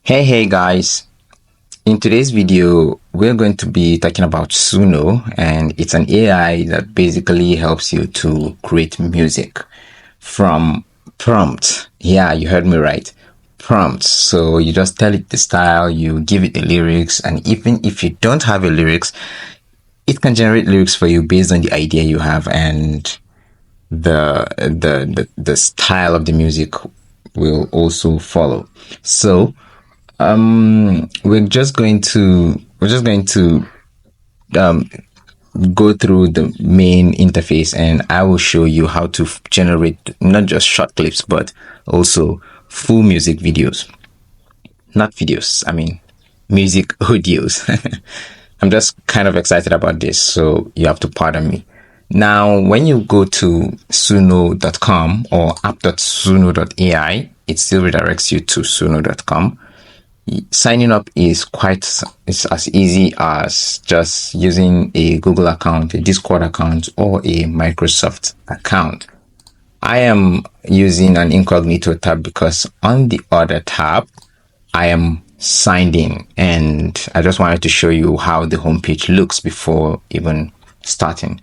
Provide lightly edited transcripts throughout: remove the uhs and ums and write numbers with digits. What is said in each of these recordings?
Hey guys, in today's video we're going to be talking about Suno, and it's an AI that basically helps you to create music from prompts. Yeah, you heard me right. Prompts. So you just tell it the style, you give it the lyrics, and even if you don't have a lyrics, it can generate lyrics for you based on the idea you have, and the style of the music will also follow. So we're just going to um, go through the main interface, and I will show you how to generate not just short clips but also full music videos. Not videos, I mean music audios. I'm just kind of excited about this, so you have to pardon me. Now, when you go to suno.com or app.suno.ai, it still redirects you to suno.com. Signing up is it's as easy as just using a Google account, a Discord account, or a Microsoft account. I am using an incognito tab because on the other tab, I am signed in, and I just wanted to show you how the homepage looks before even starting.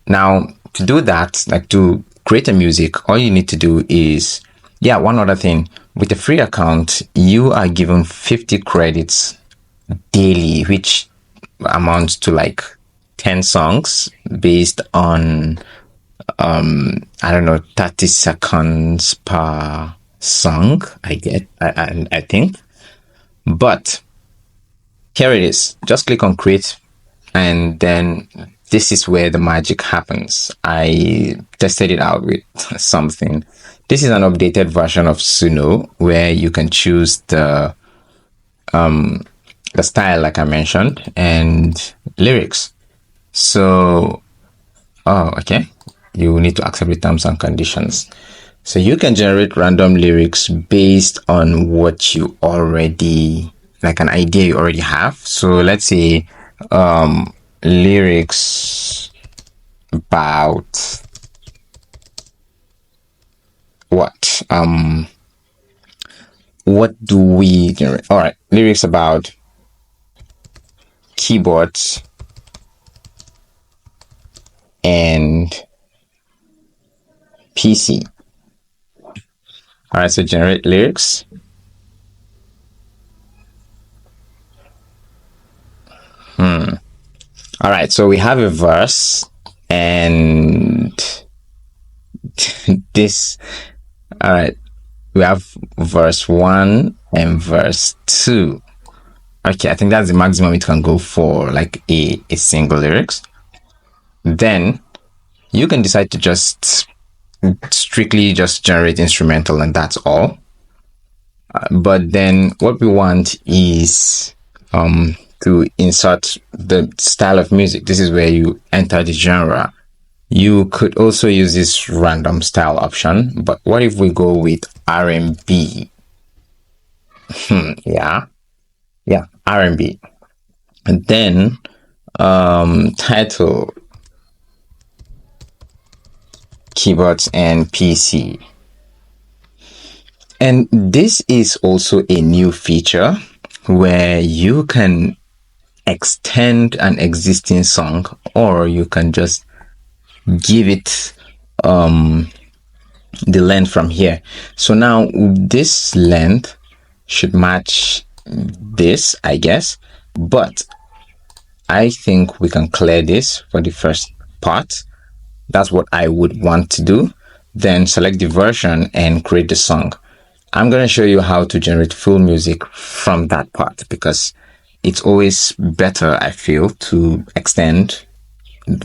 Now, to do that, like to create a music, all you need to do is, one other thing. With a free account, you are given 50 credits daily, which amounts to like 10 songs based on, I don't know, 30 seconds per song, I think. But here it is. Just click on create, and then this is where the magic happens. I tested it out with something. This is an updated version of Suno where you can choose the style, like I mentioned, and lyrics. So, okay. You need to accept the terms and conditions. So you can generate random lyrics based on what you already, like an idea you already have. So let's say lyrics about what do we generate? All right, lyrics about keyboards and PC. All right, so generate lyrics. All right, so we have a verse, and this. All right, we have verse 1 and verse 2. Okay, I think that's the maximum it can go for, like a single lyrics. Then you can decide to just strictly just generate instrumental, and that's all. But then what we want is to insert the style of music. This is where you enter the genre. You could also use this random style option, but what if we go with R&B? Yeah, R&B. And then title, keyboards and PC. And this is also a new feature where you can extend an existing song, or you can just give it the length from here. So now this length should match this, I guess, but I think we can clear this for the first part. That's what I would want to do. Then select the version and create the song. I'm going to show you how to generate full music from that part, because it's always better, I feel, to extend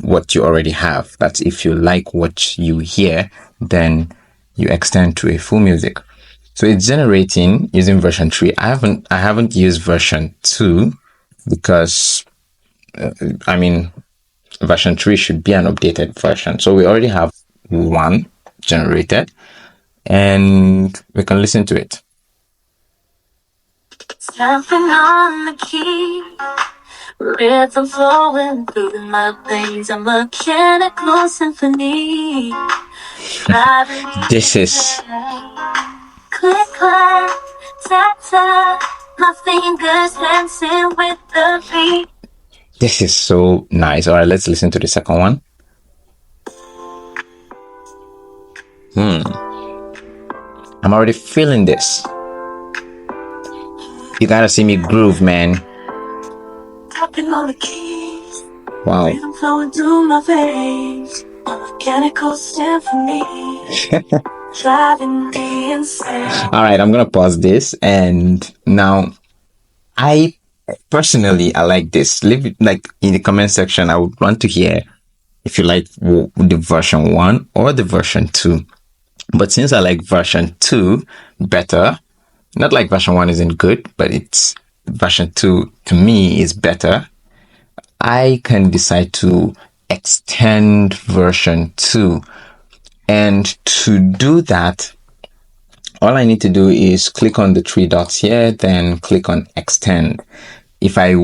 what you already have. That's if you like what you hear, then you extend to a full music. So it's generating using version 3. I haven't used version 2 because version 3 should be an updated version. So we already have one generated, and we can listen to it. Stepping on the key, rhythm flowing through my veins, a mechanical symphony. This is click, clack, tap, tap. My fingers dancing with the beat. This is so nice. All right, let's listen to the second one. I'm already feeling this. You gotta see me groove, man. Tapping on the keys. Wow. Rhythm flowing through my veins. A mechanical symphony. Driving me insane. All right, I'm gonna pause this, and now I personally I like this. Leave it like in the comment section. I would want to hear if you like the version 1 or the version 2. But since I like version 2 better, not like version 1 isn't good, but it's version 2 to me is better. I can decide to extend version 2. And to do that, all I need to do is click on the three dots here, then click on extend. If I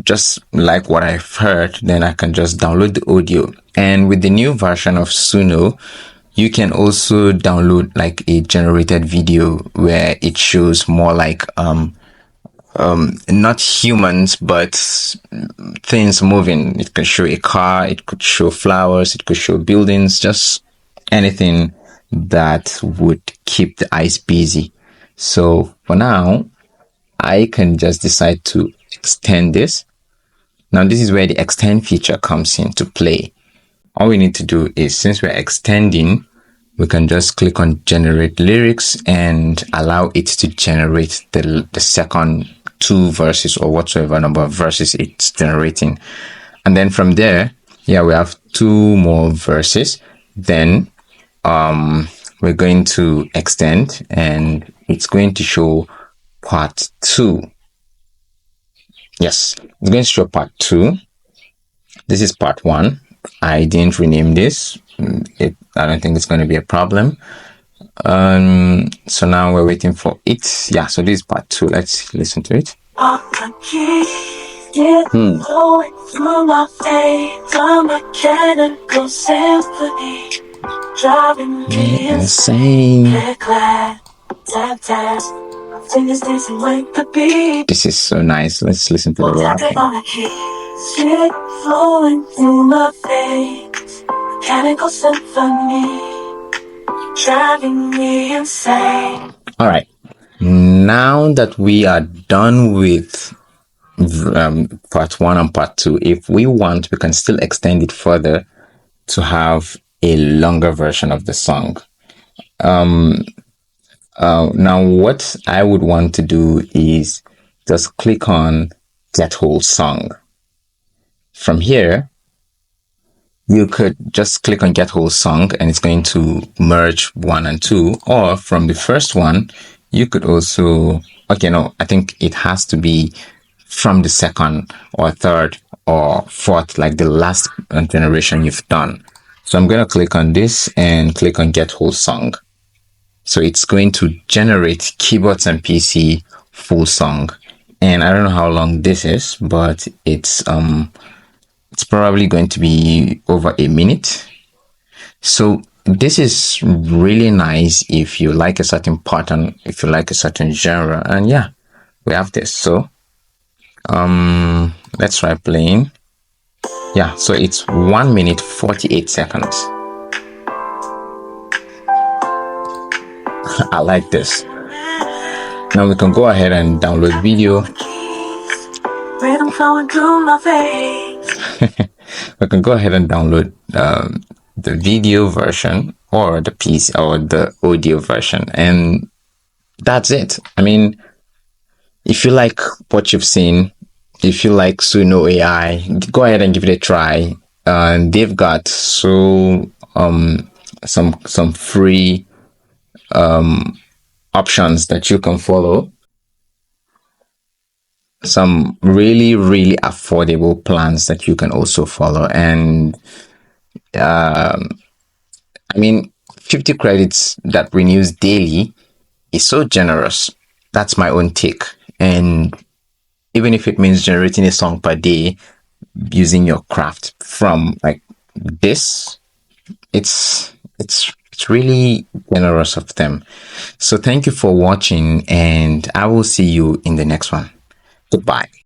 just like what I've heard, then I can just download the audio. And with the new version of Suno, you can also download like a generated video where it shows more like not humans but things moving. It could show a car, it could show flowers, it could show buildings, just anything that would keep the eyes busy. So for now, I can just decide to extend this. Now this is where the extend feature comes into play. All we need to do is, since we're extending, we can just click on generate lyrics and allow it to generate the second 2 verses or whatsoever number of verses it's generating. And then from there, yeah, we have 2 more verses. Then we're going to extend and it's going to show part 2. Yes, it's going to show part 2. This is part 1. I didn't rename this. I don't think it's going to be a problem. So now we're waiting for it. Yeah, so this is part 2. Let's listen to it. Flowing through my veins, a mechanical symphony, driving me insane. Tap, tap. Fingers dancing with the beat. This is so nice. Let's listen to the last one. Shit flowing through my veins, mechanical symphony, driving me insane. All right. Now that we are done with part 1 and part 2, if we want, we can still extend it further to have a longer version of the song. Now what I would want to do is just click on Get Whole Song. From here, you could just click on Get Whole Song and it's going to merge 1 and 2. Or from the first one, you could also, okay, no, I think it has to be from the second or third or fourth, like the last generation you've done. So I'm going to click on this and click on Get Whole Song. So it's going to generate keyboards and PC full song. And I don't know how long this is, but it's probably going to be over a minute. So this is really nice if you like a certain pattern, if you like a certain genre, and yeah, we have this. So let's try playing. Yeah, so it's 1 minute 48 seconds. I like this. Now we can go ahead and download video. Rhythm flowing through my veins. We can go ahead and download the video version or the piece or the audio version, and that's it. I mean, if you like what you've seen, if you like Suno AI, go ahead and give it a try. They've got some free options that you can follow, some really affordable plans that you can also follow, and I mean 50 credits that renews daily is so generous. That's my own take. And even if it means generating a song per day using your craft from like this, it's It's really generous of them. So thank you for watching, and I will see you in the next one. Goodbye.